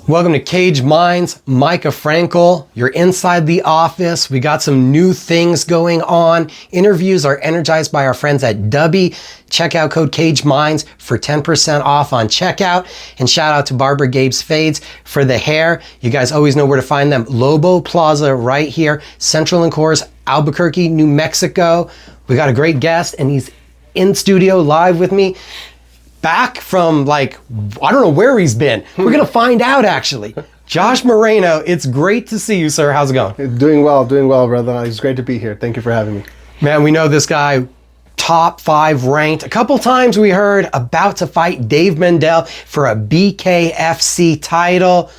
Welcome to Cage Minds, Micah Frankel. You're inside the office. We got some new things going on. Interviews are energized by our friends at Dubby. Check out code Cage Minds for 10% off on checkout. And shout out to Barber, Gabe's Fades for the hair. You guys always know where to find them. Lobo Plaza right here, Central and Coors, Albuquerque, New Mexico. We got a great guest and he's in studio live with me. Back from I don't know where he's been. We're gonna find out actually. Josh Moreno, it's great to see you, sir. How's it going? Doing well, brother. It's great to be here. Thank you for having me. Man, we know this guy, top 5 ranked. A couple times we heard about to fight Dave Mendel for a BKFC title.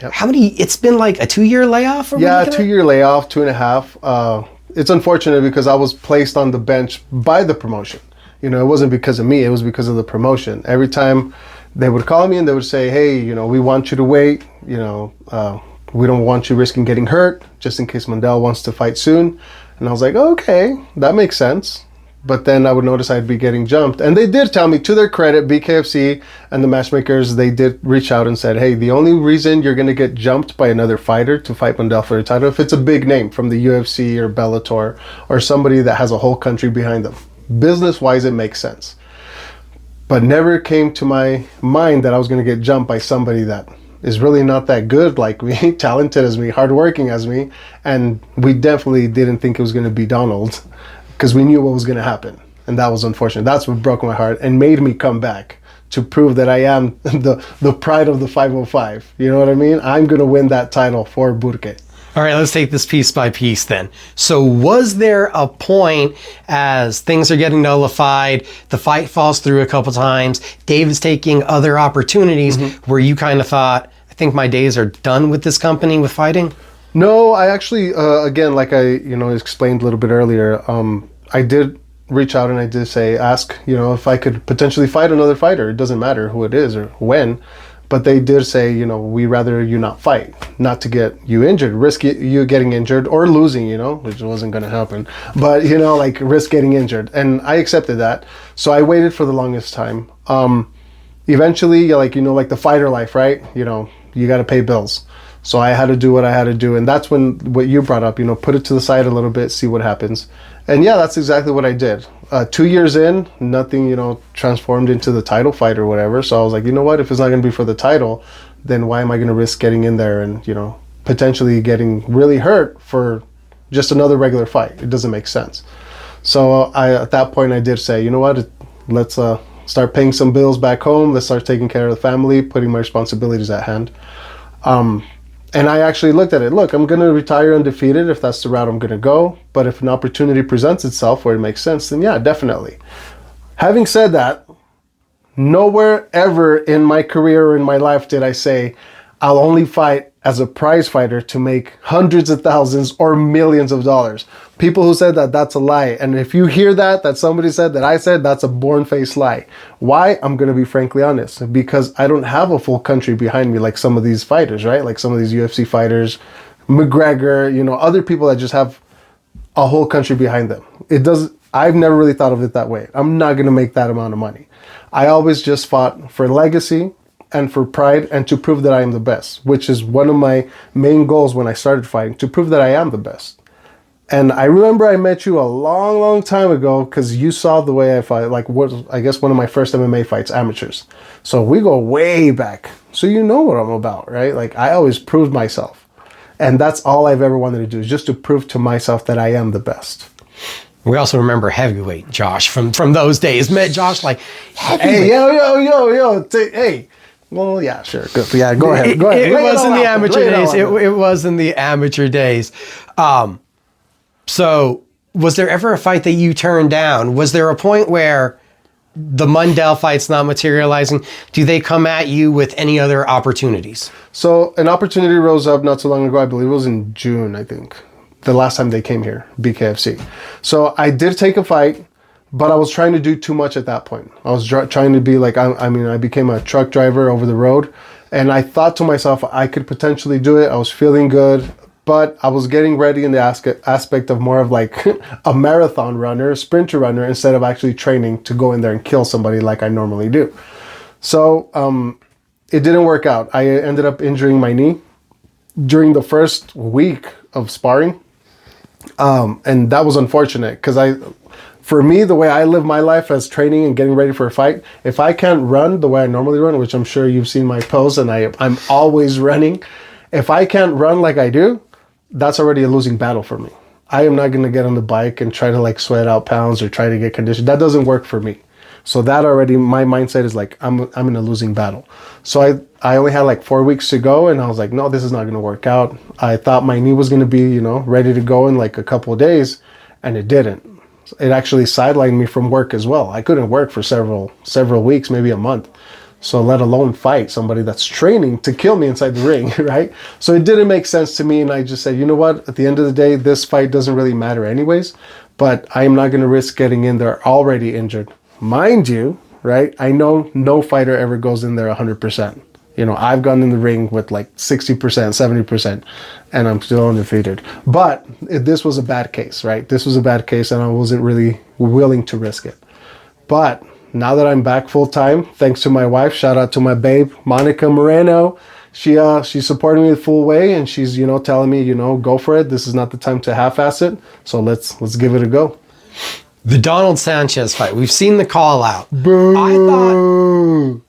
Yep. It's been like a 2-year layoff? Yeah, 2-year layoff, 2.5. It's unfortunate because I was placed on the bench by the promotion. You know, it wasn't because of me, it was because of the promotion. Every time they would call me and they would say, hey, you know, we want you to wait, you know, we don't want you risking getting hurt just in case Mendel wants to fight soon. And I was like, okay, that makes sense. But then I would notice I'd be getting jumped. And they did tell me, to their credit, BKFC and the matchmakers, they did reach out and said, hey, the only reason you're going to get jumped by another fighter to fight Mendel for a title, if it's a big name from the UFC or Bellator or somebody that has a whole country behind them. Business-wise, it makes sense. But never came to my mind that I was going to get jumped by somebody that is really not that good like me, talented as me, hardworking as me. And we definitely didn't think it was going to be Donald because we knew what was going to happen. And that was unfortunate. That's what broke my heart and made me come back to prove that I am the pride of the 505. You know what I mean? I'm going to win that title for Burke. All right, let's take this piece by piece then. So was there a point as things are getting nullified, the fight falls through a couple times, Dave is taking other opportunities where you kind of thought, I think my days are done with this company with fighting? No, I actually, again, like I explained a little bit earlier, I did reach out and I did ask, if I could potentially fight another fighter. It doesn't matter who it is or when. But they did say, we rather you not fight, not to get you injured, risk you getting injured or losing, which wasn't going to happen. But, risk getting injured. And I accepted that. So I waited for the longest time. Eventually, the fighter life, right? You got to pay bills. So I had to do what I had to do. And that's when what you brought up, put it to the side a little bit, see what happens. And yeah, that's exactly what I did. 2 years in, nothing, transformed into the title fight or whatever. So I was like, you know what, if it's not going to be for the title, then why am I going to risk getting in there and, potentially getting really hurt for just another regular fight? It doesn't make sense. So at that point, I did say, you know what, let's start paying some bills back home. Let's start taking care of the family, putting my responsibilities at hand. And I actually looked at it. Look, I'm going to retire undefeated if that's the route I'm going to go. But if an opportunity presents itself where it makes sense, then yeah, definitely. Having said that, nowhere ever in my career or in my life did I say, I'll only fight as a prize fighter to make hundreds of thousands or millions of dollars. People who said that, that's a lie. And if you hear that somebody said that I said, that's a born-faced lie. Why? I'm going to be frankly honest. Because I don't have a full country behind me like some of these fighters, right? Like some of these UFC fighters, McGregor, other people that just have a whole country behind them. I've never really thought of it that way. I'm not going to make that amount of money. I always just fought for legacy and for pride and to prove that I am the best, which is one of my main goals when I started fighting, to prove that I am the best. And I remember I met you a long, long time ago because you saw the way I fight, I guess one of my first MMA fights, amateurs. So we go way back. So you know what I'm about, right? I always proved myself. And that's all I've ever wanted to do, is just to prove to myself that I am the best. We also remember heavyweight Josh from those days. Met Josh heavyweight. Hey, yo, hey. Well, yeah, sure. Good. Yeah, go ahead. It was in the amateur days. It was in the amateur days. So was there ever a fight that you turned down? Was there a point where the Mendel fight's not materializing? Do they come at you with any other opportunities? So an opportunity rose up not so long ago. I believe it was in June, I think. The last time they came here, BKFC. So I did take a fight. But I was trying to do too much at that point. I was trying to be I became a truck driver over the road. And I thought to myself, I could potentially do it. I was feeling good. But I was getting ready in the aspect of more of a marathon runner, sprinter runner, instead of actually training to go in there and kill somebody like I normally do. So it didn't work out. I ended up injuring my knee during the first week of sparring. And that was unfortunate because for me, the way I live my life as training and getting ready for a fight, if I can't run the way I normally run, which I'm sure you've seen my posts and I'm always running. If I can't run like I do, that's already a losing battle for me. I am not going to get on the bike and try to like sweat out pounds or try to get conditioned. That doesn't work for me. So that already, my mindset is like, I'm in a losing battle. So I only had like 4 weeks to go and I was like, no, this is not going to work out. I thought my knee was going to be, ready to go in like a couple of days, and it didn't. It actually sidelined me from work as well. I couldn't work for several weeks, maybe a month. So let alone fight somebody that's training to kill me inside the ring, right? So it didn't make sense to me. And I just said, you know what? At the end of the day, this fight doesn't really matter anyways, but I am not going to risk getting in there already injured. Mind you, right? I know no fighter ever goes in there 100%. I've gone in the ring with like 60%, 70%, and I'm still undefeated. But this was a bad case, right? This was a bad case, and I wasn't really willing to risk it. But now that I'm back full time, thanks to my wife, shout out to my babe, Monica Moreno. She's supporting me the full way, and she's telling me go for it. This is not the time to half-ass it. So let's give it a go. The Donald Sanchez fight. We've seen the call out. Boo!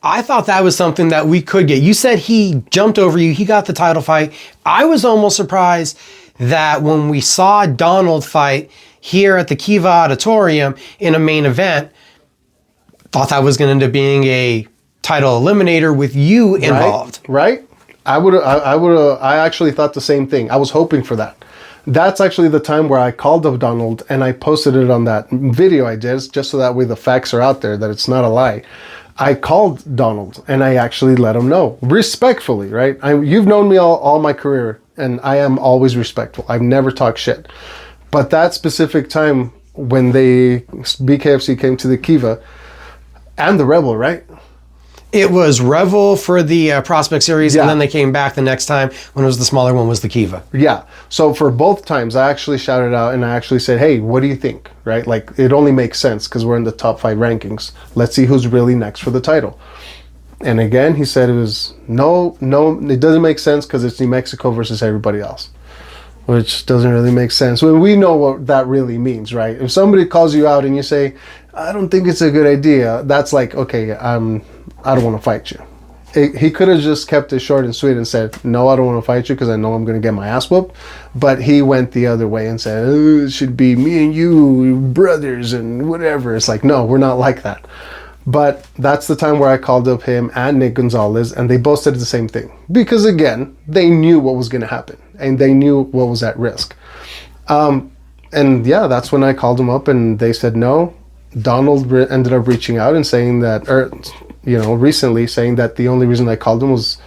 I thought that was something that we could get. You said he jumped over you. He got the title fight. I was almost surprised that when we saw Donald fight here at the Kiva Auditorium in a main event, thought that was going to end up being a title eliminator with you involved. Right? I actually thought the same thing. I was hoping for that. That's actually the time where I called up Donald and I posted it on that video I did, just so that way the facts are out there, that it's not a lie. I called Donald and I actually let him know respectfully, right? You've known me all my career and I am always respectful. I've never talked shit. But that specific time when BKFC came to the Kiva and the Rebel, right? It was Revel for the Prospect Series, and then they came back the next time when it was the smaller one, was the Kiva. Yeah. So for both times, I actually shouted out and I actually said, hey, what do you think? Right? Like, it only makes sense because we're in the top 5 rankings. Let's see who's really next for the title. And again, he said it was, no, it doesn't make sense because it's New Mexico versus everybody else, which doesn't really make sense. When we know what that really means, right? If somebody calls you out and you say, I don't think it's a good idea, that's like, okay, I don't want to fight you. He could have just kept it short and sweet and said, no, I don't want to fight you because I know I'm going to get my ass whooped. But he went the other way and said, it should be me and you, brothers and whatever. It's like, no, we're not like that. But that's the time where I called up him and Nick Gonzalez, and they both said the same thing. Because again, they knew what was going to happen and they knew what was at risk. And yeah, that's when I called them up and they said no. Donald ended up reaching out and saying that, recently saying that the only reason I called him was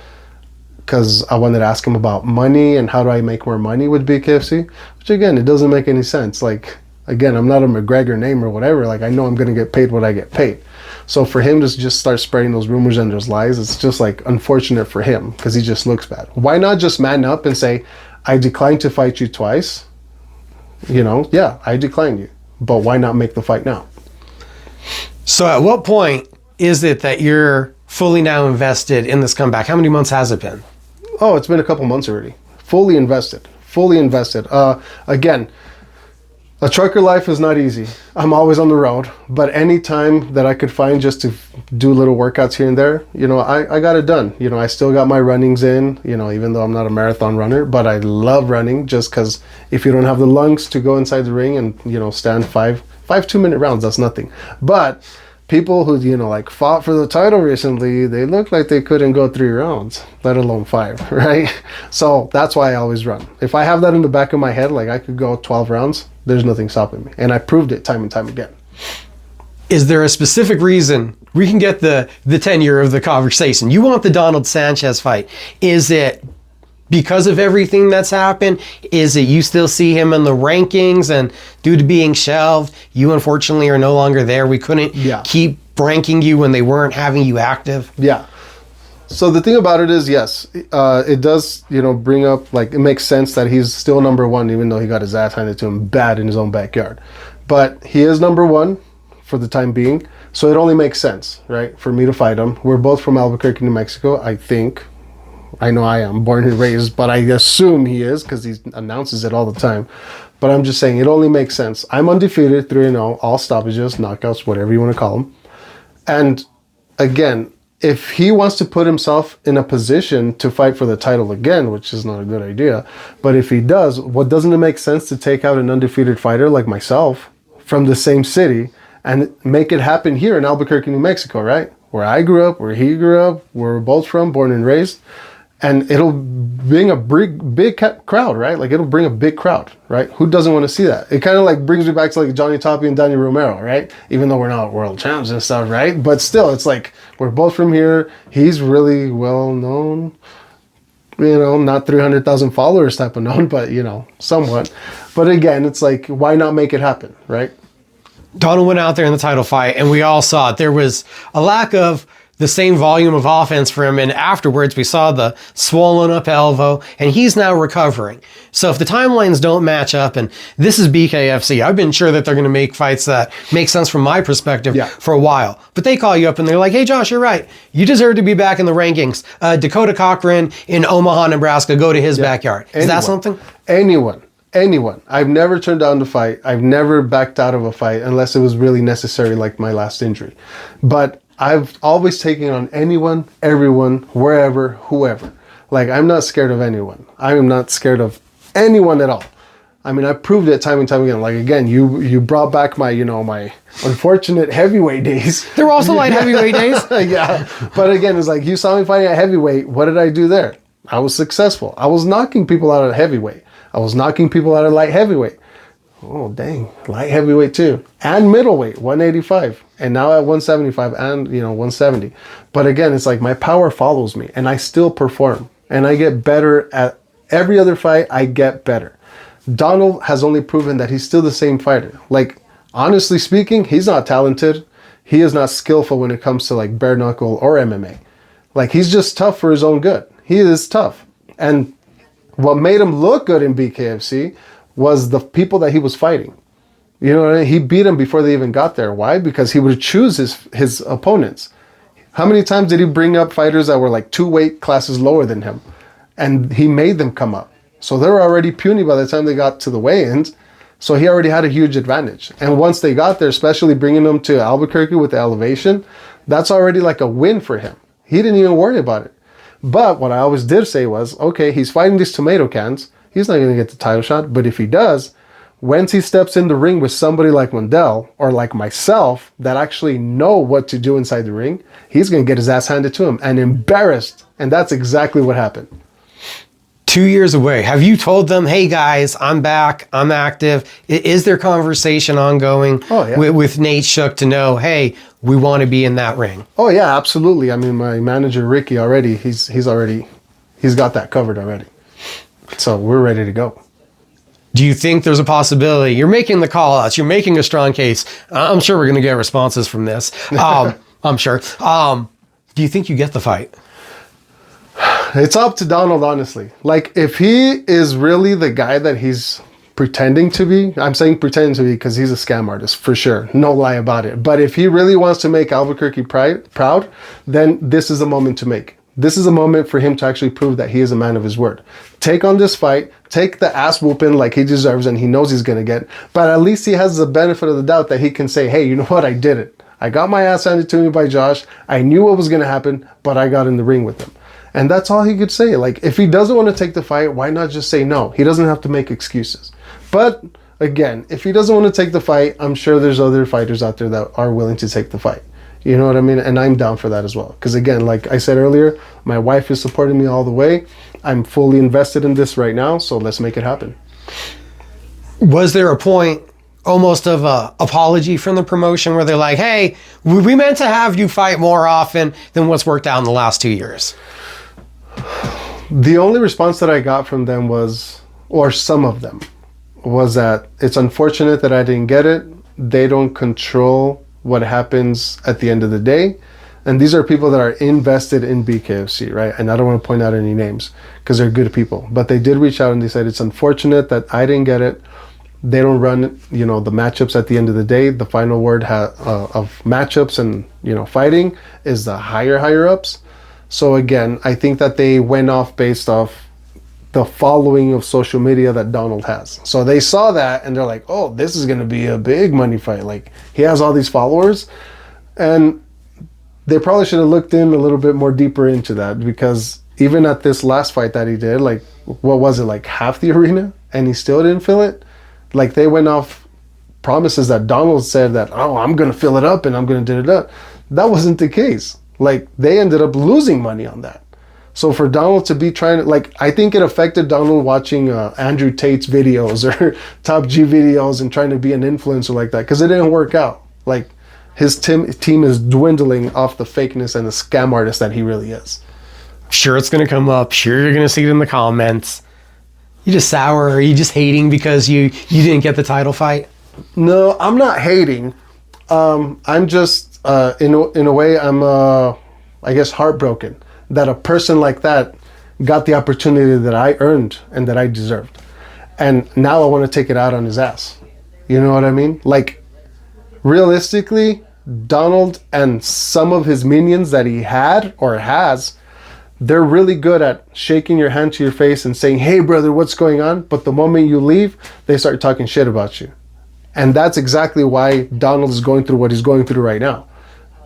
because I wanted to ask him about money and how do I make more money with BKFC, which again, it doesn't make any sense. Like, again, I'm not a McGregor name or whatever. Like, I know I'm going to get paid what I get paid. So for him to just start spreading those rumors and those lies, it's just like unfortunate for him because he just looks bad. Why not just man up and say, I declined to fight you twice. Yeah, I declined you, but why not make the fight now? So at what point is it that you're fully now invested in this comeback? How many months has it been? Oh, it's been a couple months already. Fully invested. Again, a trucker life is not easy. I'm always on the road, but any time that I could find just to do little workouts here and there, I got it done. I still got my runnings in, even though I'm not a marathon runner, but I love running just because if you don't have the lungs to go inside the ring and, stand five 2-minute rounds, that's nothing. But people who, fought for the title recently, they look like they couldn't go 3 rounds, let alone 5, right? So that's why I always run. If I have that in the back of my head, like I could go 12 rounds, there's nothing stopping me. And I proved it time and time again. Is there a specific reason we can get the tenure of the conversation? You want the Donald Sanchez fight. Is it because of everything that's happened? Is it you still see him in the rankings and due to being shelved, you unfortunately are no longer there? We couldn't keep ranking you when they weren't having you active? Yeah. So the thing about it is, yes, it does, bring up, like, it makes sense that he's still number 1, even though he got his ass handed to him bad in his own backyard. But he is number 1 for the time being. So it only makes sense, right, for me to fight him. We're both from Albuquerque, New Mexico, I think. I know I am, born and raised, but I assume he is because he announces it all the time. But I'm just saying, it only makes sense. I'm undefeated, 3-0, all stoppages, knockouts, whatever you want to call them. And again, if he wants to put himself in a position to fight for the title again, which is not a good idea, but if he does, what doesn't it make sense to take out an undefeated fighter like myself from the same city and make it happen here in Albuquerque, New Mexico, right? Where I grew up, where he grew up, where we're both from, born and raised. And it'll bring a big crowd, right? Like, it'll bring a big crowd, right? Who doesn't want to see that? It kind of like brings me back to like Johnny Toppy and Danny Romero, right? Even though we're not world champs and stuff, right? But still, it's like, we're both from here. He's really well known, you know, not 300,000 followers type of known, but, you know, somewhat. But again, it's like, why not make it happen, right? Donald went out there in the title fight, and we all saw it. There was a lack of the same volume of offense for him, and afterwards we saw the swollen up elbow, and he's now recovering. So if the timelines don't match up, and this is BKFC, I've been sure that they're going to make fights that make sense from my perspective for a while. But they call you up and they're like, hey Josh, you're right. You deserve to be back in the rankings. Dakota Cochran in Omaha, Nebraska, go to his backyard. Is that something? Anyone. I've never turned down the fight. I've never backed out of a fight unless it was really necessary, like my last injury. But I've always taken on anyone, everyone, wherever, whoever. Like, I'm not scared of anyone. I am not scared of anyone at all. I mean, I proved it time and time again. Like, again, you brought back my, you know, my unfortunate heavyweight days. There were also light heavyweight days. Yeah. But again, it's like, you saw me fighting at heavyweight. What did I do there? I was successful. I was knocking people out of heavyweight. I was knocking people out of light heavyweight. Oh, dang. Light heavyweight too. And middleweight, 185. And now at 175 and, you know, 170. But again, it's like my power follows me and I still perform. And I get better at every other fight. I get better. Donald has only proven that he's still the same fighter. Like, honestly speaking, he's not talented. He is not skillful when it comes to like bare knuckle or MMA. Like, he's just tough for his own good. He is tough. And what made him look good in BKFC was the people that he was fighting. You know what I mean? He beat them before they even got there. Why? Because he would choose his opponents. How many times did he bring up fighters that were like 2 weight classes lower than him? And he made them come up. So they were already puny by the time they got to the weigh-ins. So he already had a huge advantage. And once they got there, especially bringing them to Albuquerque with the elevation, that's already like a win for him. He didn't even worry about it. But what I always did say was, okay, he's fighting these tomato cans. He's not going to get the title shot. But if he does, once he steps in the ring with somebody like Wendell or like myself that actually know what to do inside the ring, he's going to get his ass handed to him and embarrassed. And that's exactly what happened. 2 years away. Have you told them, hey guys, I'm back, I'm active? Is there conversation ongoing with Nate Shook to know, hey, we want to be in that ring? Oh yeah, absolutely. I mean, my manager, Ricky, already, he's got that covered already. So we're ready to go. Do you think there's a possibility? You're making the call outs. You're making a strong case. I'm sure we're going to get responses from this. I'm sure. Do you think you get the fight? It's up to Donald, honestly. Like, if he is really the guy that he's pretending to be, I'm saying pretending to be because he's a scam artist, for sure. No lie about it. But if he really wants to make Albuquerque proud, then this is a moment to make. This is a moment for him to actually prove that he is a man of his word. Take on this fight, take the ass whooping like he deserves and he knows he's going to get. But at least he has the benefit of the doubt that he can say, hey, you know what? I did it. I got my ass handed to me by Josh. I knew what was going to happen, but I got in the ring with him. And that's all he could say. Like, if he doesn't want to take the fight, why not just say no? He doesn't have to make excuses. But again, if he doesn't want to take the fight, I'm sure there's other fighters out there that are willing to take the fight. You know what I mean? And I'm down for that as well. Because again, like I said earlier, my wife is supporting me all the way. I'm fully invested in this right now. So let's make it happen. Was there a point almost of a apology from the promotion where they're like, hey, we meant to have you fight more often than what's worked out in the last 2 years? The only response that I got from them was, or some of them, was that it's unfortunate that I didn't get it. They don't control what happens at the end of the day. And these are people that are invested in BKFC, right? And I don't want to point out any names because they're good people. But they did reach out and they said, it's unfortunate that I didn't get it. They don't run, you know, the matchups at the end of the day. The final word of matchups and, you know, fighting is the higher ups. So again, I think that they went off based off the following of social media that Donald has. So they saw that and they're like, oh, this is going to be a big money fight. Like, he has all these followers. And they probably should have looked in a little bit more deeper into that, because even at this last fight that he did, like, what was it, like half the arena, and he still didn't fill it? Like, they went off promises that Donald said that, oh, I'm going to fill it up and I'm going to do it up. That wasn't the case. Like, they ended up losing money on that. So for Donald to be trying to, like, I think it affected Donald watching Andrew Tate's videos or Top G videos and trying to be an influencer like that, because it didn't work out. Like, his team is dwindling off the fakeness and the scam artist that he really is. Sure, it's going to come up. Sure, you're going to see it in the comments. You just sour? Are you just hating because you didn't get the title fight? No, I'm not hating. I'm just, in a way, I'm, I guess, heartbroken that a person like that got the opportunity that I earned and that I deserved. And now I want to take it out on his ass. You know what I mean? Like, realistically, Donald and some of his minions that he had or has, they're really good at shaking your hand to your face and saying, hey, brother, what's going on? But the moment you leave, they start talking shit about you. And that's exactly why Donald is going through what he's going through right now.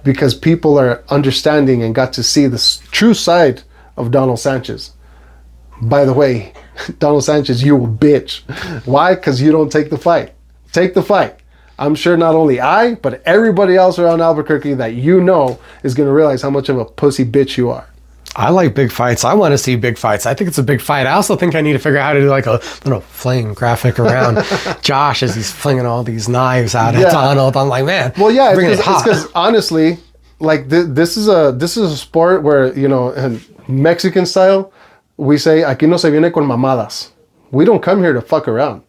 Because people are understanding and got to see the true side of Donald Sanchez. By the way, Donald Sanchez, you a bitch. Why? Because you don't take the fight. Take the fight. I'm sure not only I, but everybody else around Albuquerque that you know is going to realize how much of a pussy bitch you are. I like big fights. I want to see big fights. I think it's a big fight. I also think I need to figure out how to do like a little flame graphic around Josh as he's flinging all these knives out at Donald. I'm like, man. Well, yeah, it's because honestly, like this is a sport where, you know, in Mexican style, we say aquí no se viene con mamadas. We don't come here to fuck around.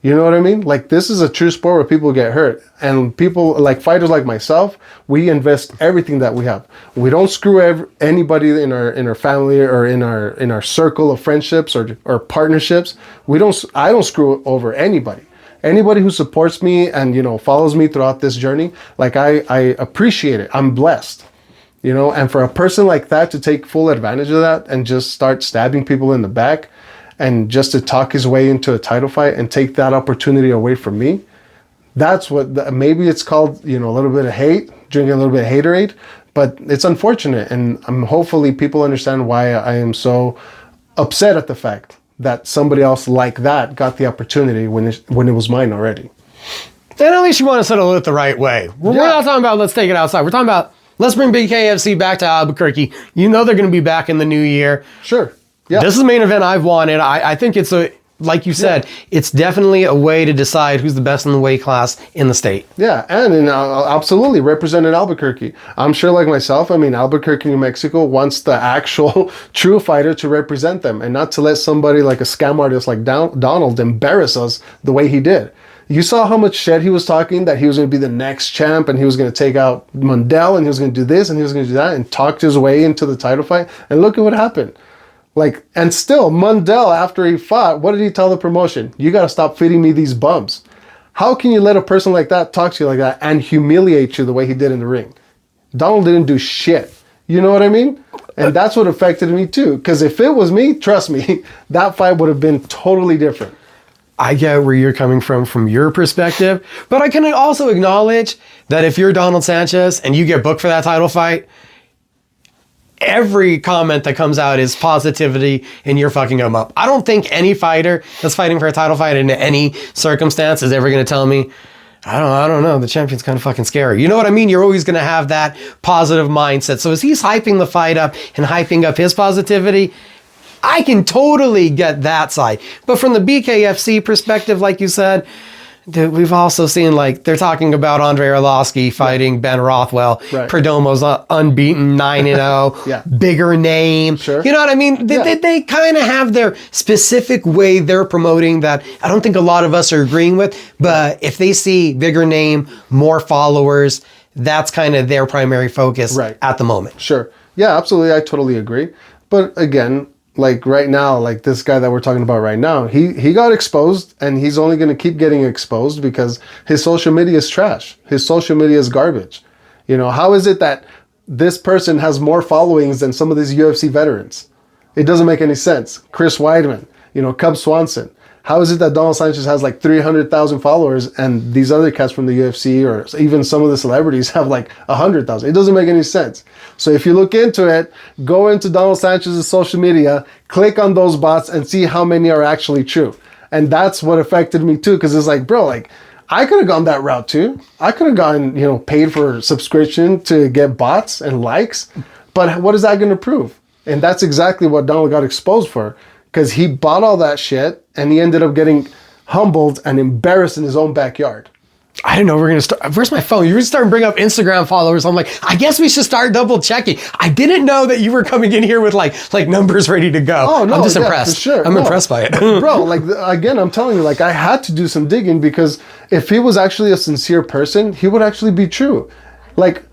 You know what I mean? Like, this is a true sport where people get hurt, and people like fighters like myself, we invest everything that we have. We don't screw anybody in our family or in our circle of friendships or partnerships. I don't screw over anybody. Anybody who supports me and, you know, follows me throughout this journey, like, I appreciate it. I'm blessed. You know, and for a person like that to take full advantage of that and just start stabbing people in the back, and just to talk his way into a title fight and take that opportunity away from me, that's what, maybe it's called, you know, a little bit of hate, drinking a little bit of haterade, but it's unfortunate. And hopefully people understand why I am so upset at the fact that somebody else like that got the opportunity when it was mine already. Then at least you want to settle it the right way. We're not talking about let's take it outside. We're talking about let's bring BKFC back to Albuquerque. You know they're going to be back in the new year. Sure. Yeah. This is the main event I've wanted. I think it's like you said, it's definitely a way to decide who's the best in the weight class in the state. Yeah, and absolutely represented Albuquerque. I'm sure, like myself, I mean, Albuquerque, New Mexico wants the actual true fighter to represent them and not to let somebody like a scam artist like Donald embarrass us the way he did. You saw how much shit he was talking, that he was going to be the next champ and he was going to take out Mundell and he was going to do this and he was going to do that, and talked his way into the title fight. And look at what happened. Like, and still, Mundell, after he fought, what did he tell the promotion? You got to stop feeding me these bums. How can you let a person like that talk to you like that and humiliate you the way he did in the ring? Donald didn't do shit. You know what I mean? And that's what affected me too. Because if it was me, trust me, that fight would have been totally different. I get where you're coming from your perspective, but I can also acknowledge that if you're Donald Sanchez and you get booked for that title fight, every comment that comes out is positivity and you're fucking them up. I don't think any fighter that's fighting for a title fight in any circumstance is ever going to tell me, I don't know, the champion's kind of fucking scary. You know what I mean? You're always going to have that positive mindset. So as he's hyping the fight up and hyping up his positivity, I can totally get that side. But from the BKFC perspective, like you said, dude, we've also seen, like, they're talking about Andre Arlovsky fighting Ben Rothwell. Right. Perdomo's unbeaten 9-0. Bigger name. Sure. You know what I mean? They kind of have their specific way they're promoting that I don't think a lot of us are agreeing with. But if they see bigger name, more followers, that's kind of their primary focus at the moment. Sure. Yeah, absolutely. I totally agree. But again, like right now, like this guy that we're talking about right now, he got exposed, and he's only going to keep getting exposed because his social media is trash. His social media is garbage. You know, how is it that this person has more followings than some of these UFC veterans? It doesn't make any sense. Chris Weidman, you know, Cub Swanson. How is it that Donald Sanchez has like 300,000 followers and these other cats from the UFC or even some of the celebrities have like 100,000? It doesn't make any sense. So if you look into it, go into Donald Sanchez's social media, click on those bots and see how many are actually true. And that's what affected me too, because it's like, bro, like I could have gone that route too. I could have gone, you know, paid for subscription to get bots and likes. But what is that going to prove? And that's exactly what Donald got exposed for. Because he bought all that shit and he ended up getting humbled and embarrassed in his own backyard. I didn't know we were going to start. Where's my phone? You were starting to bring up Instagram followers. I'm like, I guess we should start double checking. I didn't know that you were coming in here with like numbers ready to go. Oh, no, I'm just yeah, impressed. For sure. I'm impressed by it. Bro, like, again, I'm telling you, like, I had to do some digging because if he was actually a sincere person, he would actually be true. Like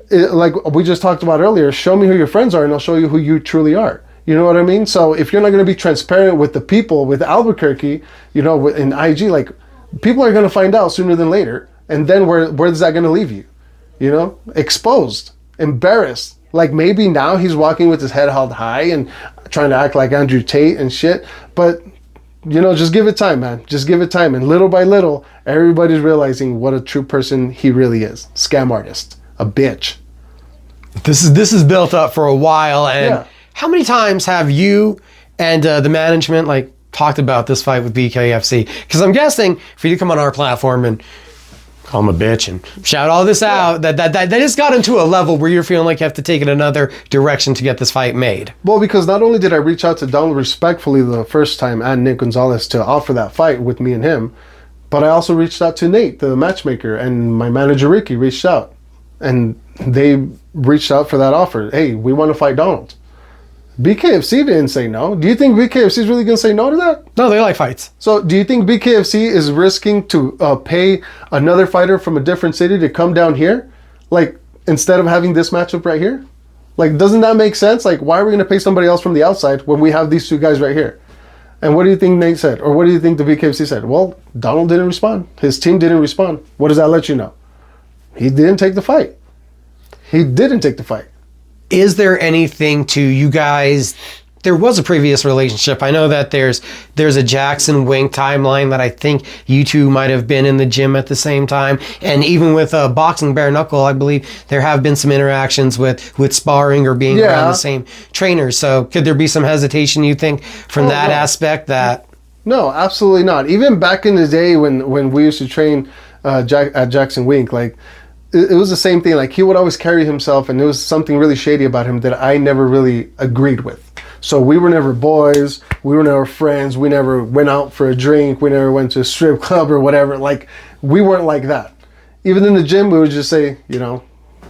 we just talked about earlier, show me who your friends are and I'll show you who you truly are. You know what I mean? So if you're not going to be transparent with the people, with Albuquerque, you know, in IG, like people are going to find out sooner than later. And then where's that going to leave you? You know, exposed, embarrassed. Like maybe now he's walking with his head held high and trying to act like Andrew Tate and shit. But, you know, just give it time, man. Just give it time. And little by little, everybody's realizing what a true person he really is. Scam artist, a bitch. This is built up for a while. And yeah. How many times have you and the management like talked about this fight with BKFC? Because I'm guessing for you to come on our platform and call him a bitch and shout all this out, that just got into a level where you're feeling like you have to take it another direction to get this fight made. Well, because not only did I reach out to Donald respectfully the first time and Nick Gonzalez to offer that fight with me and him, but I also reached out to Nate, the matchmaker, and my manager Ricky reached out. And they reached out for that offer. Hey, we want to fight Donald. BKFC didn't say no. Do you think BKFC is really going to say no to that? No, they like fights. So do you think BKFC is risking to pay another fighter from a different city to come down here? Like, instead of having this matchup right here? Like, doesn't that make sense? Like, why are we going to pay somebody else from the outside when we have these two guys right here? And what do you think Nate said? Or what do you think the BKFC said? Well, Donald didn't respond. His team didn't respond. What does that let you know? He didn't take the fight. He didn't take the fight. Is there anything to you guys? There was a previous relationship. I know that there's a Jackson Wink timeline that I think you two might have been in the gym at the same time. And even with boxing bare knuckle, I believe there have been some interactions with sparring or being around the same trainers. So could there be some hesitation, you think, from that aspect? That No, absolutely not. Even back in the day when we used to train at Jackson Wink, like, it was the same thing. Like, he would always carry himself, and there was something really shady about him that I never really agreed with. So we were never boys. We were never friends. We never went out for a drink. We never went to a strip club or whatever. Like, we weren't like that. Even in the gym, we would just say, you know,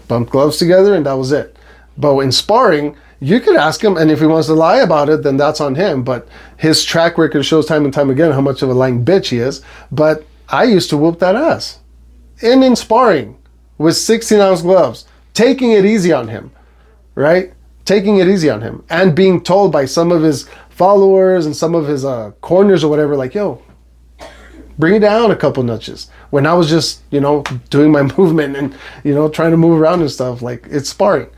bump gloves together, and that was it. But in sparring, you could ask him, and if he wants to lie about it, then that's on him. But his track record shows time and time again how much of a lying bitch he is. But I used to whoop that ass. And in sparring, with 16-ounce gloves, taking it easy on him, right? Taking it easy on him. And being told by some of his followers and some of his corners or whatever, like, yo, bring it down a couple notches. When I was just, you know, doing my movement and, you know, trying to move around and stuff, like, it's sparring.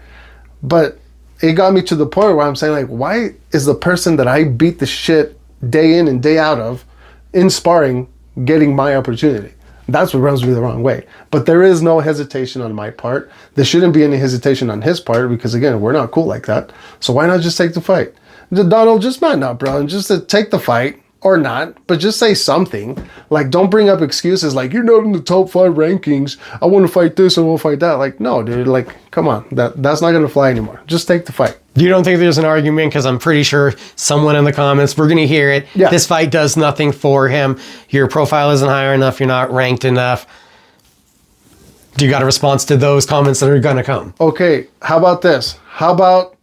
But it got me to the point where I'm saying, like, why is the person that I beat the shit day in and day out of in sparring getting my opportunity? That's what rubs me the wrong way. But there is no hesitation on my part. There shouldn't be any hesitation on his part because, again, we're not cool like that. So why not just take the fight? Donald, just man up, bro, and just take the fight or not, but just say something. Like, don't bring up excuses like, you're not in the top 5 rankings. I want to fight this, I want to fight that. Like, no, dude, like, come on. That's not going to fly anymore. Just take the fight. You don't think there's an argument? Because I'm pretty sure someone in the comments, we're going to hear it. Yeah. This fight does nothing for him. Your profile isn't high enough. You're not ranked enough. Do you got a response to those comments that are going to come? Okay, how about this? How about,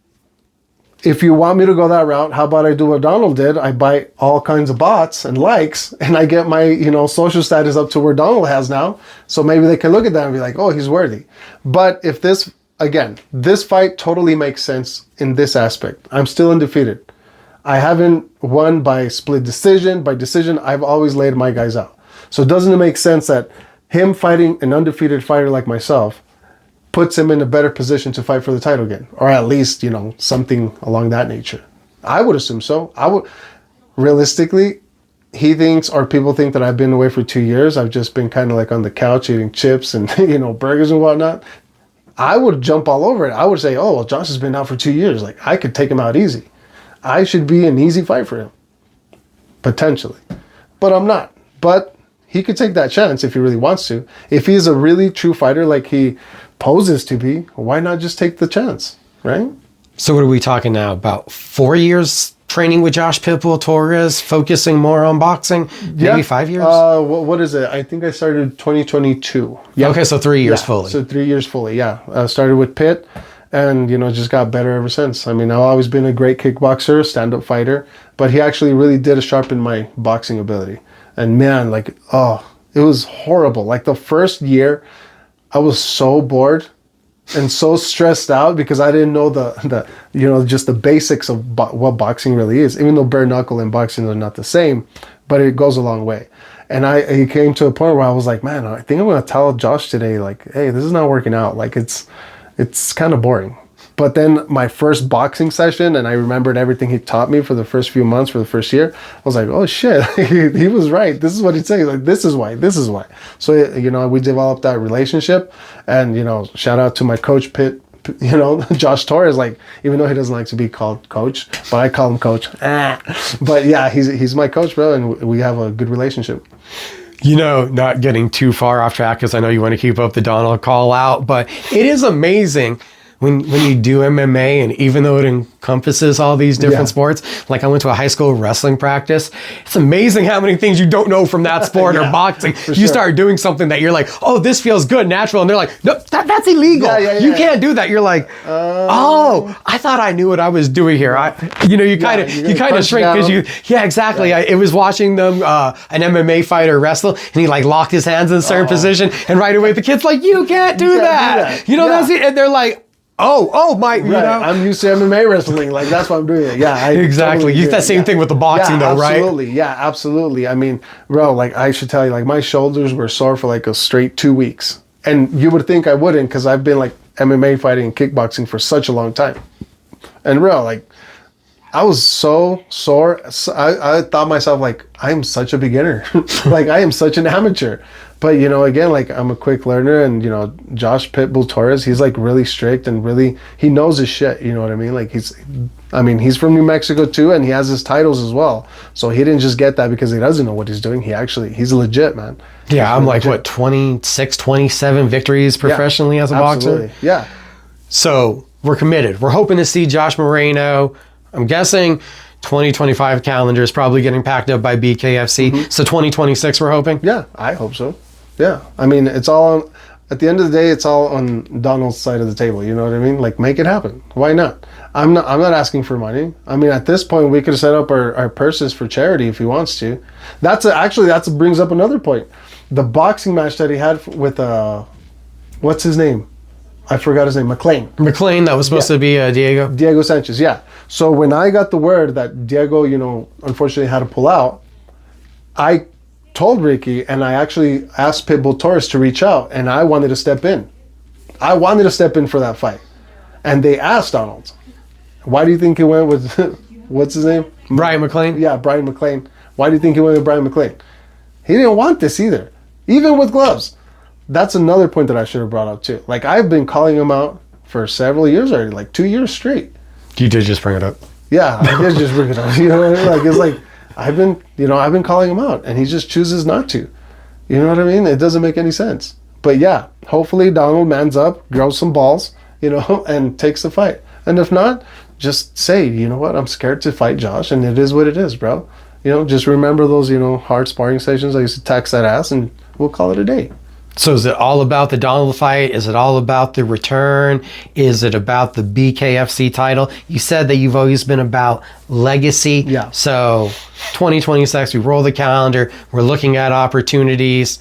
if you want me to go that route, how about I do what Donald did? I buy all kinds of bots and likes, and I get my, you know, social status up to where Donald has now. So maybe they can look at that and be like, oh, he's worthy. But if this, again, this fight totally makes sense in this aspect. I'm still undefeated. I haven't won by split decision. By decision, I've always laid my guys out. So doesn't it make sense that him fighting an undefeated fighter like myself puts him in a better position to fight for the title again? Or at least, something along that nature. I would assume so. Realistically, he thinks, or people think, that I've been away for 2 years. I've just been kind of like on the couch eating chips and, burgers and whatnot. I would jump all over it. I would say, oh, well, Josh has been out for 2 years. Like, I could take him out easy. I should be an easy fight for him. Potentially. But I'm not. But he could take that chance if he really wants to. If he's a really true fighter like he poses to be, why not just take the chance, right? So what are we talking now? About 4 years training with Josh Pitbull Torres, focusing more on boxing? Maybe 5 years? What is it? I think I started 2022. Yeah. Okay, so 3 years fully. So 3 years fully, yeah. Started with Pitt and, just got better ever since. I mean, I've always been a great kickboxer, stand-up fighter, but he actually really did sharpen my boxing ability. And man, it was horrible. Like the first year, I was so bored and so stressed out because I didn't know just the basics of what boxing really is. Even though bare knuckle and boxing are not the same, but it goes a long way. And it came to a point where I was like, man, I think I'm going to tell Josh today, like, hey, this is not working out. Like it's kind of boring. But then my first boxing session, and I remembered everything he taught me for the first few months, for the first year, I was like, oh shit, he was right. This is what he'd say. Like, this is why. So, we developed that relationship, and, shout out to my coach, Pitt, Josh Torres, like, even though he doesn't like to be called coach, but I call him coach. But yeah, he's my coach, bro, and we have a good relationship. Not getting too far off track, because I know you want to keep up the Donald call out, but it is amazing when you do MMA, and even though it encompasses all these different sports, like I went to a high school wrestling practice, it's amazing how many things you don't know from that sport or boxing. You start doing something that you're like, oh, this feels good, natural, and they're like, no, that's illegal. You can't do that. You're like, oh, I thought I knew what I was doing here. You kind of shrink because exactly. It was watching them, an MMA fighter wrestle, and he like locked his hands in a certain position, and right away the kid's like, you can't do that. That's it, and they're like, Oh my! I'm used to MMA wrestling. Like that's why I'm doing it. Yeah, exactly. Totally that same thing with the boxing, though, right? Absolutely. Yeah, absolutely. I mean, bro, like I should tell you, like my shoulders were sore for like a straight 2 weeks, and you would think I wouldn't, because I've been like MMA fighting and kickboxing for such a long time. And bro, like I was so sore. I thought myself like I'm such a beginner, like I am such an amateur. But, again, like I'm a quick learner, and, Josh Pitbull Torres, he's like really strict and really, he knows his shit. You know what I mean? Like he's from New Mexico too, and he has his titles as well. So he didn't just get that because he doesn't know what he's doing. He's legit, man. Yeah, I'm like, what, 26, 27 victories professionally as a boxer? Yeah. So we're committed. We're hoping to see Josh Moreno. I'm guessing 2025 calendar is probably getting packed up by BKFC. Mm-hmm. So 2026 we're hoping? Yeah, I hope so. Yeah. I mean, it's all at the end of the day, it's all on Donald's side of the table. You know what I mean? Like, make it happen. Why not? I'm not asking for money. I mean, at this point, we could set up our purses for charity if he wants to. That brings up another point. The boxing match that he had with, what's his name? I forgot his name. McLean, that was supposed to be Diego? Diego Sanchez, yeah. So when I got the word that Diego, unfortunately had to pull out, I told Ricky, and I actually asked Pitbull Torres to reach out, and I wanted to step in. I wanted to step in for that fight. And they asked Donald, why do you think he went with, what's his name? Brian McLean? Yeah, Brian McLean. Why do you think he went with Brian McLean? He didn't want this either, even with gloves. That's another point that I should have brought up too. Like, I've been calling him out for several years already, like 2 years straight. You did just bring it up. Yeah, I did just bring it up. You know what I mean? Like, it's like, I've been calling him out, and he just chooses not to. You know what I mean? It doesn't make any sense. But yeah, hopefully Donald mans up, grows some balls, and takes the fight. And if not, just say, you know what, I'm scared to fight Josh, and it is what it is, bro. Just remember those, hard sparring sessions. I used to tax that ass, and we'll call it a day. So is it all about the Donald fight? Is it all about the return? Is it about the BKFC title? You said that you've always been about legacy. Yeah. So 2026, we roll the calendar. We're looking at opportunities.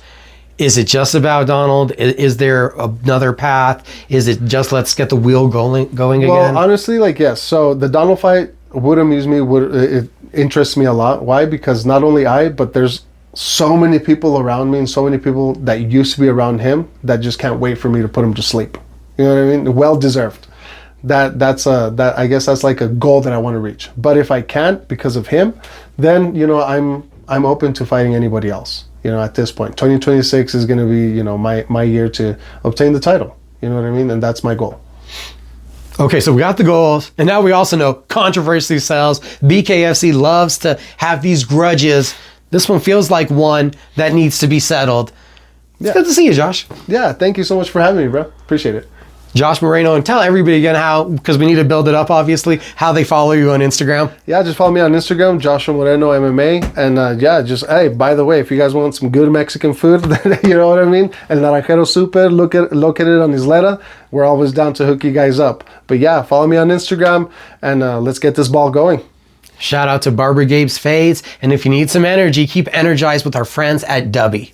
Is it just about Donald? Is there another path? Is it just let's get the wheel going again? Well, honestly, yes. So the Donald fight, would amuse me. It interests me a lot. Why? Because not only but there's so many people around me and so many people that used to be around him that just can't wait for me to put him to sleep. You know what I mean? Well deserved. That's I guess that's like a goal that I want to reach. But if I can't because of him, then I'm open to fighting anybody else. At this point, 2026 is going to be my year to obtain the title. You know what I mean? And that's my goal. Okay, so we got the goals, and now we also know controversy sells. BKFC loves to have these grudges. This one feels like one that needs to be settled. It's good to see you, Josh. Yeah, thank you so much for having me, bro. Appreciate it. Josh Moreno, and tell everybody again how, because we need to build it up, obviously, how they follow you on Instagram. Yeah, just follow me on Instagram, Joshua Moreno MMA. And hey, by the way, if you guys want some good Mexican food, you know what I mean? El Naranjero Super, located on Isleta. We're always down to hook you guys up. But yeah, follow me on Instagram, and let's get this ball going. Shout out to Barber Gabe's Fades. And if you need some energy, keep energized with our friends at Dubby.